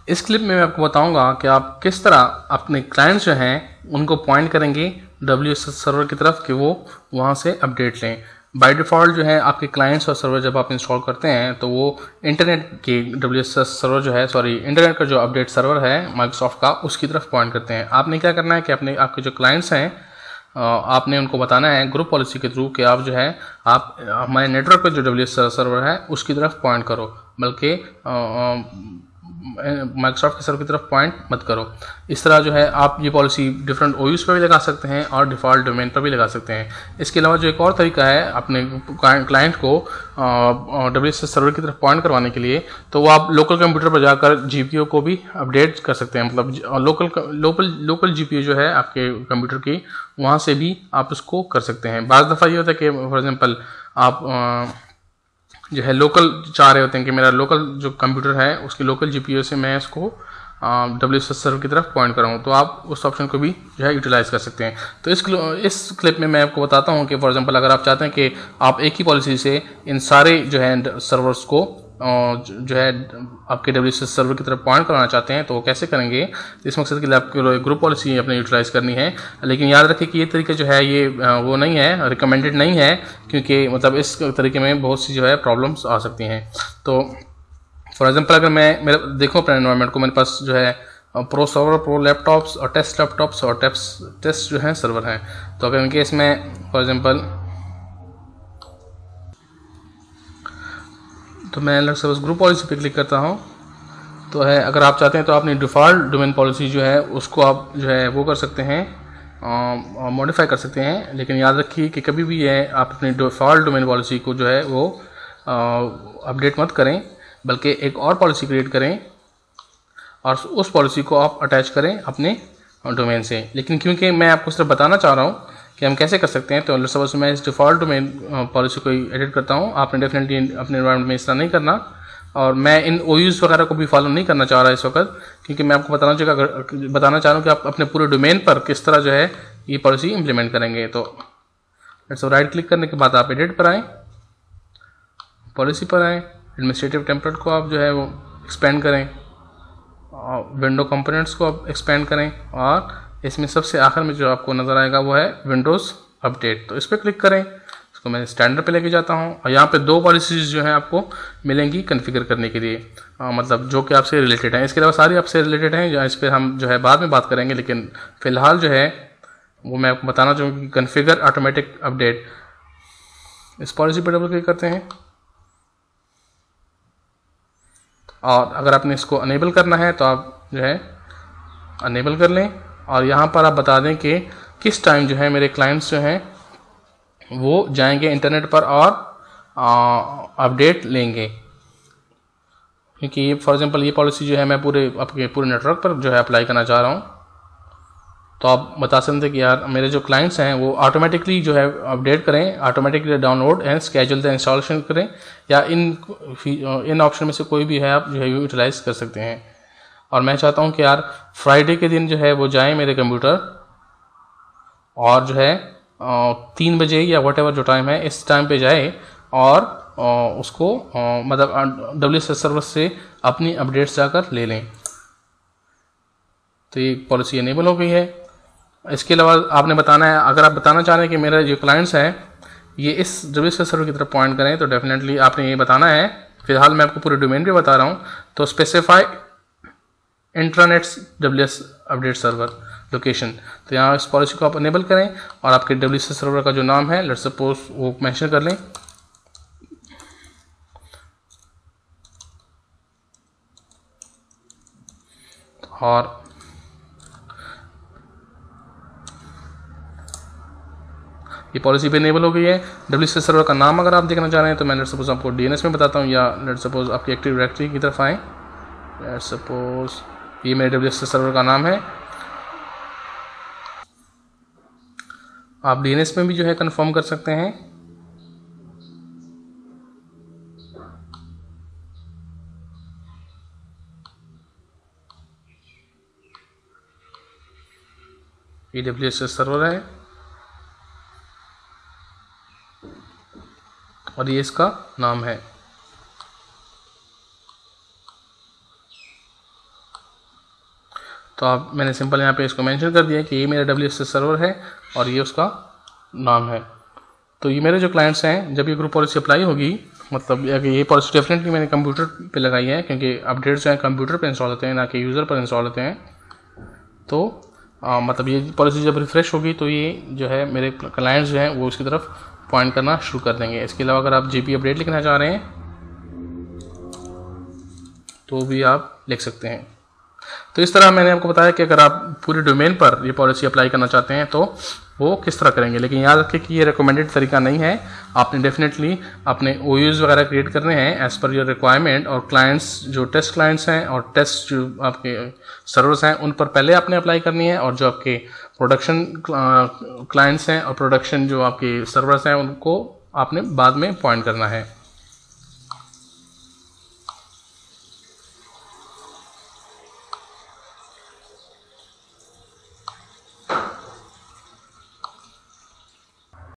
इस क्लिप में मैं आपको बताऊंगा कि आप किस तरह अपने क्लाइंट्स जो हैं उनको पॉइंट करेंगे WSS सर्वर की तरफ कि वो वहाँ से अपडेट लें। बाय डिफ़ॉल्ट जो है आपके क्लाइंट्स और सर्वर जब आप इंस्टॉल करते हैं तो वो इंटरनेट के WSS सर्वर जो है इंटरनेट का जो अपडेट सर्वर है माइक्रोसॉफ्ट का उसकी तरफ पॉइंट करते हैं। आपने क्या करना है कि आपके जो क्लाइंट्स हैं आपने उनको बताना है ग्रुप पॉलिसी के थ्रू कि आप जो है आप हमारे नेटवर्क पर जो WSS सर्वर है उसकी तरफ पॉइंट करो, बल्कि माइक्रोसॉफ्ट के सर्वर की तरफ पॉइंट मत करो। इस तरह जो है आप ये पॉलिसी डिफरेंट OUs पर भी लगा सकते हैं और डिफ़ॉल्ट डोमेन पर भी लगा सकते हैं। इसके अलावा जो एक और तरीका है अपने क्लाइंट को WSS सर्वर की तरफ पॉइंट करवाने के लिए, तो वो आप लोकल कंप्यूटर पर जाकर GPU को भी अपडेट कर सकते हैं। मतलब लोकल GPU जो है आपके कंप्यूटर की, वहाँ से भी आप उसको कर सकते हैं। बाज़ दफ़ा ये होता है कि फॉर एग्जांपल आप जो है लोकल चाह रहे होते हैं कि मेरा लोकल जो कंप्यूटर है उसकी लोकल GPU से मैं इसको WSS सर्वर की तरफ पॉइंट कराऊँ, तो आप उस ऑप्शन को भी जो है यूटिलाइज़ कर सकते हैं। तो इस क्लिप में मैं आपको बताता हूँ कि फॉर एग्जांपल अगर आप चाहते हैं कि आप एक ही पॉलिसी से इन सारे जो है सर्वर्स को जो है आपके WSS सर्वर की तरफ पॉइंट कराना चाहते हैं तो वो कैसे करेंगे। इस मकसद के लिए आपको ग्रुप पॉलिसी अपने यूटिलाइज़ करनी है, लेकिन याद रखें कि ये तरीका जो है ये वो नहीं है, रिकमेंडेड नहीं है, क्योंकि मतलब इस तरीके में बहुत सी जो है प्रॉब्लम्स आ सकती हैं। तो फॉर एग्जांपल अगर मैं मेरा देखूँ अपने एनवायरनमेंट को, मेरे पास जो है प्रो सर्वर, प्रो लैपटॉप्स और टेस्ट लैपटॉप्स और टेस्ट जो है सर्वर हैं। तो अगर इनकेस में फॉर एग्जांपल तो मैं सपोज ग्रुप पॉलिसी पे क्लिक करता हूँ, तो है अगर आप चाहते हैं तो अपनी डिफ़ॉल्ट डोमेन पॉलिसी जो है उसको आप जो है वो कर सकते हैं, मॉडिफाई कर सकते हैं। लेकिन याद रखिए कि कभी भी ये आप अपनी डिफ़ॉल्ट डोमेन पॉलिसी को जो है वो अपडेट मत करें, बल्कि एक और पॉलिसी क्रिएट करें और उस पॉलिसी को आप अटैच करें अपने डोमेन से। लेकिन क्योंकि मैं आपको सिर्फ बताना चाह रहा हूँ कि हम कैसे कर सकते हैं, तो सपोज मैं इस डिफ़ॉल्ट डोमेन पॉलिसी को एडिट करता हूँ। आपने डेफिनेटली अपने एनवायरनमेंट में इस तरह नहीं करना, और मैं इन OUs वगैरह को भी फॉलो नहीं करना चाह रहा इस वक्त, क्योंकि मैं आपको बताना चाह रहा हूँ कि आप अपने पूरे डोमेन पर किस तरह जो है ये पॉलिसी इंप्लीमेंट करेंगे। तो राइट क्लिक करने के बाद आप एडिट पर आएँ, पॉलिसी पर आएँ, एडमिनिस्ट्रेटिव टेम्पलेट को आप जो है वो एक्सपेंड करें, विंडो कंपोनेंट्स को आप एक्सपेंड करें, और इसमें सबसे आखिर में जो आपको नज़र आएगा वो है विंडोज़ अपडेट। तो इस पर क्लिक करें, इसको मैं स्टैंडर्ड पे लेके जाता हूँ और यहाँ पे 2 पॉलिसीज़ जो हैं आपको मिलेंगी कॉन्फ़िगर करने के लिए, मतलब जो कि आपसे रिलेटेड हैं। इसके अलावा सारी आपसे रिलेटेड हैं, इस पर हम जो है बाद में बात करेंगे, लेकिन फ़िलहाल जो है वो मैं आपको बताना चाहूँगा कि कॉन्फ़िगर ऑटोमेटिक अपडेट, इस पॉलिसी पर डबल क्लिक करते हैं। और अगर आपने इसको अनेबल करना है तो आप जो है अनेबल कर लें, और यहाँ पर आप बता दें कि किस टाइम जो है मेरे क्लाइंट्स जो हैं वो जाएंगे इंटरनेट पर और अपडेट लेंगे। क्योंकि ये फॉर एग्जांपल ये पॉलिसी जो है मैं आपके पूरे नेटवर्क पर जो है अप्लाई करना चाह रहा हूँ, तो आप बता सकते हैं कि यार मेरे जो क्लाइंट्स हैं वो ऑटोमेटिकली जो है अपडेट करें, automatically download and schedule the installation करें, या इन ऑप्शन में से कोई भी है आप जो है यूटिलाइज़ कर सकते हैं। और मैं चाहता हूं कि यार फ्राइडे के दिन जो है वो जाए मेरे कंप्यूटर और जो है 3 बजे या वट एवर जो टाइम है इस टाइम पे जाए और उसको मतलब WSS सर्वर से अपनी अपडेट्स जाकर ले लें। तो ये पॉलिसी इनेबल हो गई है। इसके अलावा आपने बताना है, अगर आप बताना चाह रहे हैं कि मेरे जो क्लाइंट्स हैं ये इस WSS सर्वर की तरफ पॉइंट करें, तो डेफिनेटली आपने ये बताना है। फिलहाल मैं आपको पूरे डोमेन पे बता रहा हूँ, तो specify intranets WS update server location, तो यहाँ इस पॉलिसी को आप अनेबल करें और आपके WSS सर्वर का जो नाम है लेट्स सपोज वो मेंशन कर लें, और ये पॉलिसी पे इनेबल हो गई है। WSS सर्वर का नाम अगर आप देखना चाह रहे हैं तो मैं लेट्स सपोज आपको DNS में बताता हूँ, या लेट्स सपोज आपकी एक्टिव डायरेक्टरी की तरफ आएँ। लेट्स सपोज ये मेरे WSS सर्वर का नाम है। आप DNS में भी जो है कंफर्म कर सकते हैं। ये WSS सर्वर है और ये इसका नाम है। तो आप मैंने सिंपल यहाँ पे इसको मेंशन कर दिया कि ये मेरा WSS सर्वर है और ये उसका नाम है। तो ये मेरे जो क्लाइंट्स हैं, जब ये ग्रुप पॉलिसी अप्लाई होगी, मतलब ये पॉलिसी डेफिनेटली मैंने कंप्यूटर पे लगाई है, क्योंकि अपडेट्स जो हैं कंप्यूटर पे इंस्टॉल होते हैं, ना कि यूज़र पर इंस्टॉल होते हैं। तो मतलब ये पॉलिसी जब रिफ़्रेश होगी तो ये जो है मेरे क्लाइंट्स जो हैं वो उसकी तरफ पॉइंट करना शुरू कर देंगे। इसके अलावा अगर आप JP अपडेट लिखना चाह रहे हैं तो भी आप लिख सकते हैं। तो इस तरह मैंने आपको बताया कि अगर आप पूरे डोमेन पर ये पॉलिसी अप्लाई करना चाहते हैं तो वो किस तरह करेंगे। लेकिन याद रखें कि ये रिकमेंडेड तरीका नहीं है। आपने डेफिनेटली अपने OUs वगैरह क्रिएट करने हैं एज़ पर योर रिक्वायरमेंट, और क्लाइंट्स जो टेस्ट क्लाइंट्स हैं और टेस्ट जो आपके सर्वर्स हैं उन पर पहले आपने अप्लाई करनी है, और जो आपके प्रोडक्शन क्लाइंट्स हैं और प्रोडक्शन जो आपके सर्वर्स हैं उनको आपने बाद में पॉइंट करना है।